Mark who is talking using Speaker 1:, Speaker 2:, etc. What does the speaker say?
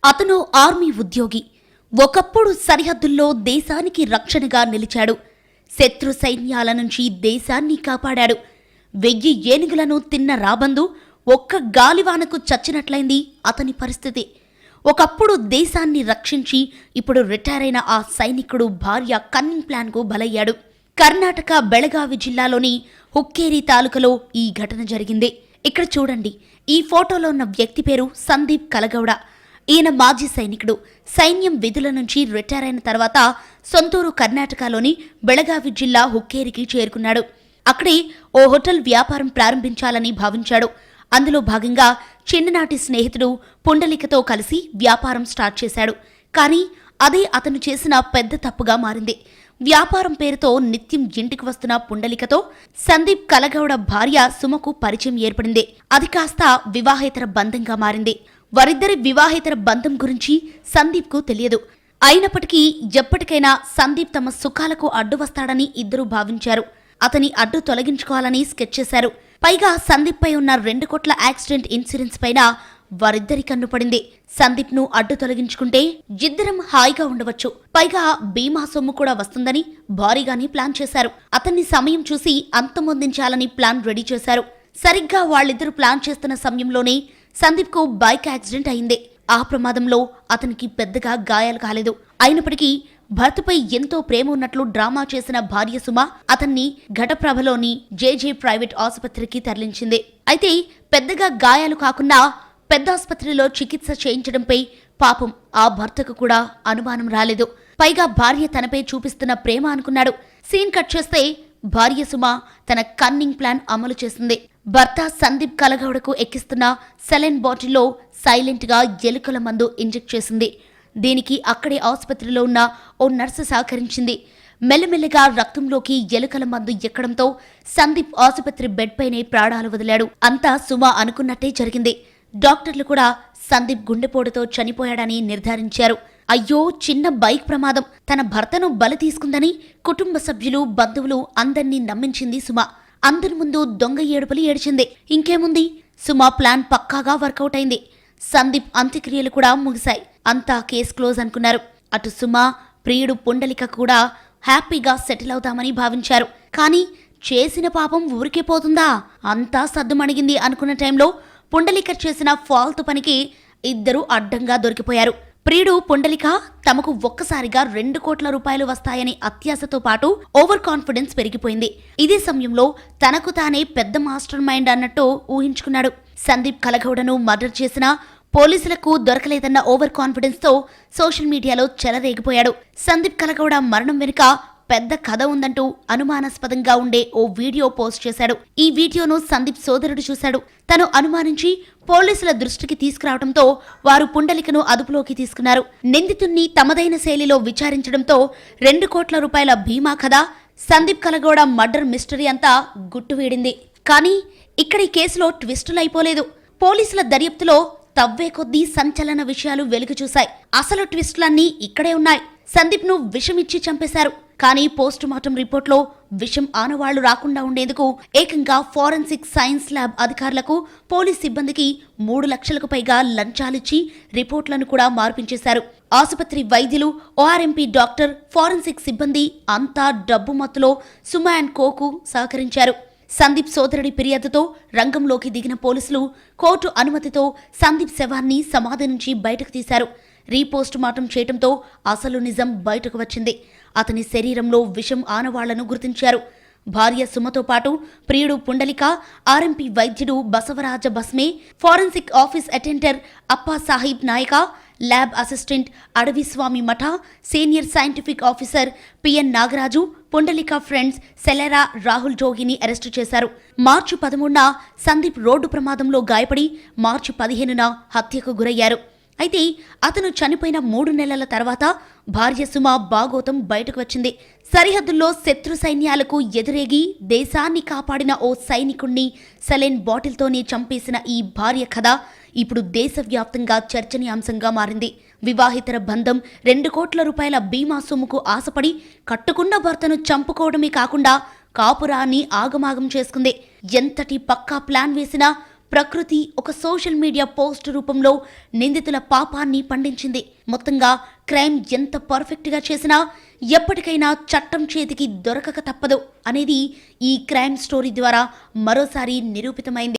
Speaker 1: అతను ఆర్మీ ఉద్యోగి. ఒకప్పుడు సరిహద్దుల్లో దేశానికి రక్షణగా నిలిచాడు. శత్రు సైన్యాల నుంచి దేశాన్ని కాపాడాడు. 1000 ఏనుగులను తిన్న రాబందు ఒక్క గాలివానకు చచ్చినట్లయింది అతని పరిస్థితి. ఒకప్పుడు దేశాన్ని రక్షించి ఇప్పుడు రిటైర్ అయిన ఆ సైనికుడు భార్య కన్నింగ్ ప్లాన్కు బలయ్యాడు. కర్ణాటక బెళగావి జిల్లాలోని హుక్కేరి తాలూకాలో ఈ ఘటన జరిగింది. ఇక్కడ చూడండి, ఈ ఫోటోలో ఉన్న వ్యక్తి పేరు సందీప్ కలగౌడ. ఈయన మాజీ సైనికుడు. సైన్యం విధుల నుంచి రిటైర్ అయిన తర్వాత సొంతూరు కర్ణాటకలోని బెళగావి జిల్లా హుక్కేరికి చేరుకున్నాడు. అక్కడే ఓ హోటల్ వ్యాపారం ప్రారంభించాలని భావించాడు. అందులో భాగంగా చిన్ననాటి స్నేహితుడు పుండలికతో కలిసి వ్యాపారం స్టార్ట్ చేశాడు. కానీ అదే అతను చేసిన పెద్ద తప్పుగా మారింది. వ్యాపారం పేరుతో నిత్యం ఇంటికి వస్తున్న పుండలికతో సందీప్ కలగౌడ భార్య సుమకు పరిచయం ఏర్పడింది. అది కాస్త వివాహేతర బంధంగా మారింది. వారిద్దరి వివాహేతర బంధం గురించి సందీప్కు తెలియదు. అయినప్పటికీ ఎప్పటికైనా సందీప్ తమ సుఖాలకు అడ్డు వస్తాడని ఇద్దరూ భావించారు. అతని అడ్డు తొలగించుకోవాలని స్కెచ్ చేశారు. పైగా సందీప్ పై ఉన్న 2 కోట్ల యాక్సిడెంట్ ఇన్సూరెన్స్ పైన వారిద్దరి కన్ను పడింది. సందీప్ ను అడ్డు తొలగించుకుంటే ఇద్దరం హాయిగా ఉండవచ్చు, పైగా బీమా సొమ్ము కూడా వస్తుందని భారీగానే ప్లాన్ చేశారు. అతన్ని సమయం చూసి అంతమొందించాలని ప్లాన్ రెడీ చేశారు. సరిగ్గా వాళ్ళిద్దరూ ప్లాన్ చేస్తున్న సమయంలోనే సందీప్ కు బైక్ యాక్సిడెంట్ అయింది. ఆ ప్రమాదంలో అతనికి పెద్దగా గాయాలు కాలేదు. అయినప్పటికీ భర్తపై ఎంతో ప్రేమ ఉన్నట్లు డ్రామా చేసిన భార్య సుమ అతన్ని ఘటప్రభలోని జేజే ప్రైవేట్ ఆసుపత్రికి తరలించింది. అయితే పెద్దగా గాయాలు కాకుండా పెద్ద ఆసుపత్రిలో చికిత్స చేయించడంపై పాపం ఆ భర్తకు కూడా అనుమానం రాలేదు. పైగా భార్య తనపై చూపిస్తున్న ప్రేమ అనుకున్నాడు. సీన్ కట్ చేస్తే భార్య సుమ తన కన్నింగ్ ప్లాన్ అమలు చేసింది. భర్త సందీప్ కలగౌడకు ఎక్కిస్తున్న సెలైన్ బాటిల్లో సైలెంట్ గా ఎలుకల మందు ఇంజెక్ట్ చేసింది. దీనికి అక్కడే ఆసుపత్రిలో ఉన్న ఓ నర్సు సహకరించింది. మెల్లమెల్లగా రక్తంలోకి ఎలుకల మందు ఎక్కడంతో సందీప్ ఆసుపత్రి బెడ్ పైనే ప్రాణాలు వదిలాడు. అంతా సుమ అనుకున్నట్టే జరిగింది. డాక్టర్లు కూడా సందీప్ గుండెపోటుతో చనిపోయాడని నిర్ధారించారు. అయ్యో, చిన్న బైక్ ప్రమాదం, తన భర్తను బలి తీసుకుందని కుటుంబ సభ్యులు, బంధువులు అందర్నీ నమ్మించింది సుమ. అందరి ముందు దొంగ ఏడుపులు ఏడ్చింది. ఇంకేముంది, సుమ ప్లాన్ పక్కాగా వర్కౌట్ అయింది. సందీప్ అంత్యక్రియలు కూడా ముగిశాయి. అంతా కేస్ క్లోజ్ అనుకున్నారు. అటు సుమ, ప్రియుడు పుండలిక కూడా హ్యాపీగా సెటిల్ అవుతామని భావించారు. కానీ చేసిన పాపం ఊరికే పోతుందా? అంతా సద్దుమణిగింది అనుకున్న టైంలో పుండలిక చేసిన ఫాల్తు పనికి ఇద్దరు అడ్డంగా దొరికిపోయారు. ప్రియుడు పుండలిక తమకు ఒక్కసారిగా 2 కోట్ల రూపాయలు వస్తాయని అత్యాశతో పాటు ఓవర్ కాన్ఫిడెన్స్ పెరిగిపోయింది. ఇదే సమయంలో తనకు తానే పెద్ద మాస్టర్ మైండ్ అన్నట్టు ఊహించుకున్నాడు. సందీప్ కలగౌడను మర్డర్ చేసిన పోలీసులకు దొరకలేదన్న ఓవర్ కాన్ఫిడెన్స్ తో సోషల్ మీడియాలో చెలరేగిపోయాడు. సందీప్ కలగౌడ మరణం వెనుక పెద్ద కథ ఉందంటూ అనుమానాస్పదంగా ఉండే ఓ వీడియో పోస్ట్ చేశాడు. ఈ వీడియోను సందీప్ సోదరుడు చూశాడు. తను అనుమానించి పోలీసుల దృష్టికి తీసుకురావడంతో వారు పుండలికను అదుపులోకి తీసుకున్నారు. నిందితుణ్ణి తమదైన శైలిలో విచారించడంతో 2 కోట్ల రూపాయల బీమా కథ, సందీప్ కలగౌడ మర్డర్ మిస్టరీ అంతా గుట్టువీడింది. కానీ ఇక్కడ ఈ కేసులో ట్విస్టులు అయిపోలేదు. పోలీసుల దర్యాప్తులో తవ్వే కొద్దీ సంచలన విషయాలు వెలుగు చూశాయి. అసలు ట్విస్టులన్నీ ఇక్కడే ఉన్నాయి. సందీప్ ను విషమిచ్చి చంపేశారు. కానీ పోస్ట్ మార్టం రిపోర్ట్లో విషం ఆనవాళ్లు రాకుండా ఉండేందుకు ఏకంగా ఫోరెన్సిక్ సైన్స్ ల్యాబ్ అధికారులకు, పోలీస్ సిబ్బందికి 3 లక్షలకు పైగా లంచాలిచ్చి రిపోర్ట్లను కూడా మార్పించేశారు. ఆసుపత్రి వైద్యులు, ఓఆర్ఎంపీ డాక్టర్, ఫోరెన్సిక్ సిబ్బంది అంతా డబ్బు మత్తులో సుమ అండ్ కోకు సహకరించారు. సందీప్ సోదరుడి ఫిర్యాదుతో రంగంలోకి దిగిన పోలీసులు కోర్టు అనుమతితో సందీప్ శవాన్ని సమాధి నుంచి బయటకు తీశారు. రీపోస్ట్ మార్టం చేయడంతో అసలు నిజం బయటకు వచ్చింది. అతని శరీరంలో విషం ఆనవాళ్లను గుర్తించారు. భార్య సుమతో పాటు ప్రియుడు పుండలిక, ఆర్ఎంపీ వైద్యుడు Basavaraja Basme, forensic office attender Appa Sahib Nayaka, lab assistant Adaviswami Matha, senior scientific officer PN Nagaraju, Pundalika friends సెలెరా రాహుల్ జోగిని అరెస్టు చేశారు. మార్చి 13న సందీప్ రోడ్డు ప్రమాదంలో గాయపడి మార్చి 15న హత్యకు గురయ్యారు. అయితే అతను చనిపోయిన 3 నెలల తర్వాత భార్య సుమ బాగోతం బయటకు వచ్చింది. సరిహద్దుల్లో శత్రు సైన్యాలకు ఎదురేగి దేశాన్ని కాపాడిన ఓ సైనికుణ్ణి సెలైన్ బాటిల్తోనే చంపేసిన ఈ భార్య కథ ఇప్పుడు దేశవ్యాప్తంగా చర్చనీయాంశంగా మారింది. వివాహితర బంధం, 2 కోట్ల రూపాయల బీమా సొమ్ముకు ఆశపడి కట్టుకున్న భర్తను చంపుకోవడమే కాకుండా కాపురాన్ని ఆగమాగం చేసుకుంది. ఎంతటి పక్కా ప్లాన్ వేసినా ప్రకృతి ఒక సోషల్ మీడియా పోస్ట్ రూపంలో నిందితుల పాపాన్ని పండించింది. మొత్తంగా క్రైమ్ ఎంత పర్ఫెక్ట్గా చేసినా ఎప్పటికైనా చట్టం చేతికి దొరకక తప్పదు అనేది ఈ క్రైమ్ స్టోరీ ద్వారా మరోసారి నిరూపితమైంది.